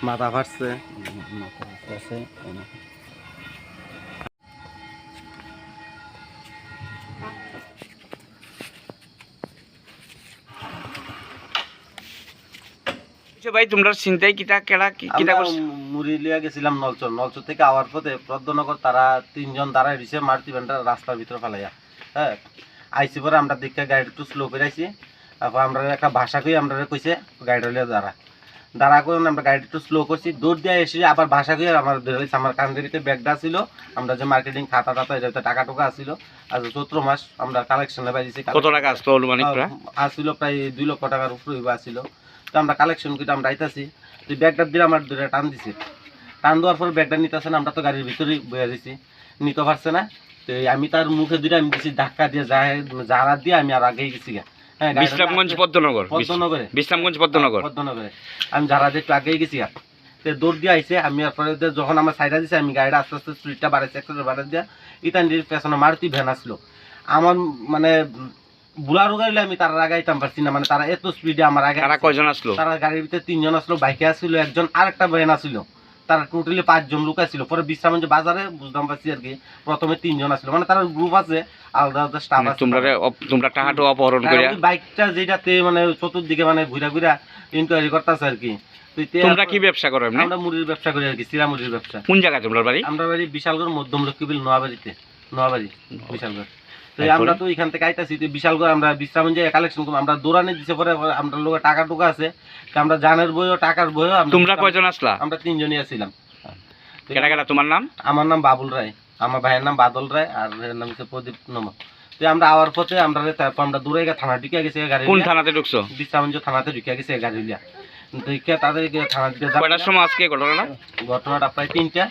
মাথা ফাটছে। মাথা আছে ভাই তোমরা চিন্তাই কিটা কেডা কিটা আমরা করছ? মুড়ি লিয়া গেছিলাম নলচর। নলচর থেকে আওয়ার পথে প্রদ্যনগর তারা 3 জন দাঁড়ায় রয়েছে মারতি ভ্যানটা রাস্তার ভিতরে ফেলাইয়া। হ্যাঁ, আইসি পরে আমরা দেখে গাড়ি একটু স্লো করে আইছি। তারপর আমরা একটা ভাষা কই আমরা কইছে গাড়ি লিয়া দাঁড়া করে আমরা গাড়ি একটু স্লো করছি। দৌড় দিয়ে এসে আবার ভাষা কই আমার ধরেছে। আমার কান্দের ভিতরে ব্যাগটা ছিল, আমরা যে মার্কেটিং খাতা টাতা এটাতে টাকা টোকা আসছিল। আর চৈত্র মাস আমরা কালেকশনে বাইরেছি। কত টাকা আসলো অনুমানিক প্রায়? আসছিল প্রায় 2 লক্ষ টাকার উপরে আসছিল। তো আমরা কালেকশন করে আমরা আইতাছি, তো ব্যাগটা দিয়ে আমার ধরে টান দিছে। টান দেওয়ার পর ব্যাগটা নিতেছে না, আমরা তো গাড়ির ভিতরেই বয়ে দিছি, নিতে পারছে না। তো আমি তার মুখে দিয়ে আমি দিছি ধাক্কা দিয়ে যারা দিয়ে আমি আর আগেই গেছি গা। হ্যাঁ, বিশ্রামগঞ্জ পদ্মনগর। পদ্মনগরে, বিশ্রামগঞ্জ পদ্মনগর। পদ্মনগরে আমি যারা দিয়ে একটু আগেই গেছি গা। তো দৌড় দিয়ে আইছে। আমি এরপরে যখন আমার সাইডা দিছে আমি গাড়িটা আস্তে আস্তে স্পিডটা বাড়াইছি, একটা বাড়াই দিয়া ইতানজির পেছনে মারুতি ভ্যান আসলো। আমার মানে বুলারও গাড়ি আমি তার আগে আইতাম পারছি না, মানে তারা এত স্পিডে আমার আগে। তারা কয়জন আসলো? তারা গাড়ির ভিতরে 3 জন আসলো, বাইকে আসছিল একজন, আরেকটা ভ্যান আসছিল। তারা টোটালি 5 জন লোক আসছিল। পরে বিশ্রামগঞ্জ বাজারে বুঝতাম পারছি আর কি প্রথমে 3 জন আসলো, মানে তার গ্রুপ আছে, আলাদা আলাদা স্টাফ আছে। তোমরা টাকাটা অপহরণ করে বাইকটা যেটাতে মানে চতুর্দিকে মানে ঘুরা ঘুরা ইনকোয়ারি করতেছে আর কি। তোমরা কি ব্যবসা করো? আমরা মুড়ির ব্যবসা করি আর কি, চিরা মুড়ির ব্যবসা। কোন জায়গায় তোমার বাড়ি? আমরা বাড়ি বিশালগড়, মধ্যম লক্ষ্মীবিল, নোয়াবাড়িতে। নোয়াবাড়ি বিশালগড়। তো আমরা তো এখান থেকে আইতাছি, তো বিশালগড় আমরা বিশ্রামগঞ্জ কালেকশন করব। আমরা দৌড়ানি দিছে, পরে আমরা লোকে টাকা টুকা আছে, আমরা জানের বইও টাকার বইও। তোমরা কয়জন আসলা? আমরা 3 জনই আছিলাম। কেডা কেডা? তোমার নাম? আমার নাম বাবুল রায়, আমার ভাইয়ের নাম বাদল রায়, আর এর নাম হচ্ছে প্রদীপ নমক। তো আমরা আওয়ার পথে আমরা তারপর আমরা দূরে থানা ঢুকে গেছি গাড়ি। কোন থানাতে ঢুকছো? বিশ্রামগঞ্জ থানাতে ঢুকে গেছে গাড়ি লিয়া। দেখে তাদের থানা দিকে কয়টার সময় আজকে ঘটনাটা? ঘটনাটা প্রায় 3টা।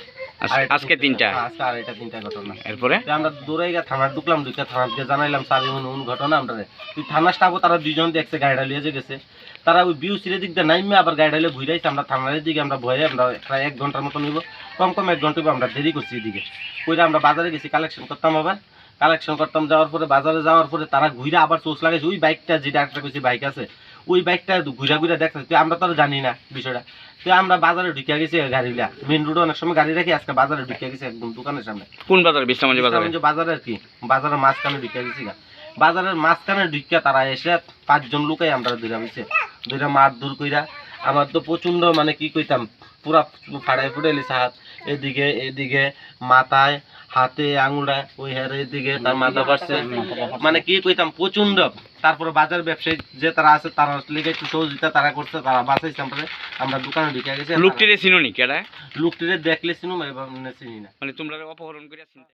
আজকে 3টা? আজকে আড়াইটা 3টা ঘটনা। এরপরে আমরা দূরে গিয়ে থানা ঢুকলাম, ঢুকে থানাকে জানাইলাম স্যার এমন ঘটনা। আমরা থানা স্টাফও তারা 2 জন দেখছে গাড়িটা লিয়ে যে গেছে। তারা ওই বিউ সিরের দিক দিয়ে নাইমে আবার গাড়িটা লিয়ে ঘুরাইছে। আমরা থানার দিকে আমরা ভয়ে আমরা প্রায় 1 ঘন্টার মতো নিব, কম 1 ঘন্টা আমরা দেরি করছি এদিকে। ওইটা আমরা বাজারে গেছি কালেকশন করতাম। আবার কালেকশন করতাম যাওয়ার পরে বাজারে যাওয়ার পরে তারা ঘুরে আবার চোষ লাগাইছে। ওই বাইকটা যেটা একটা কইছি বাইক আছে, ওই বাইকটা ঘুরা ঘুরা দেখতেছি। আমরা তো জানি না বিষয়টা। তো আমরা বাজারে ঢুকে গেছি গাড়িটা, মেন রোডে অনেক সময় গাড়ি রাখি, আজকে বাজারে ঢুকে গেছি একদম দোকানের সামনে। কোন বাজার? বিশ্রামগঞ্জ বাজারে। বাজারে আর কি, বাজারের মাঝখানে ঢুকে গেছি গা। বাজারের মাঝখানে ঢুকে তারা এসে 5 জন লোকাই আমরা ধরে হয়েছে, ধরে মারধর কইরা। আমার তো প্রচন্ড মানে কি কইতাম, পুরা ফাড়াই ফুটাইলিছে হাত, এদিকে এদিকে মাথায়, হাতে আঙুলে, ওই হারে এদিকে তার মাথা পাচ্ছে, মানে কি কইতাম প্রচন্ড। তারপরে বাজার ব্যবসায়ী যে তারা আছে তারা লিগে একটু সহযোগিতা তারা করছে, তারা বাঁচাইছে। আমরা দোকানে ঢুকে গেছি। লোকটিরে চিনো নি? কেডা? লোকটিরে দেখলে চিনো, এবার চিনি না। মানে তোমরা অপহরণ করে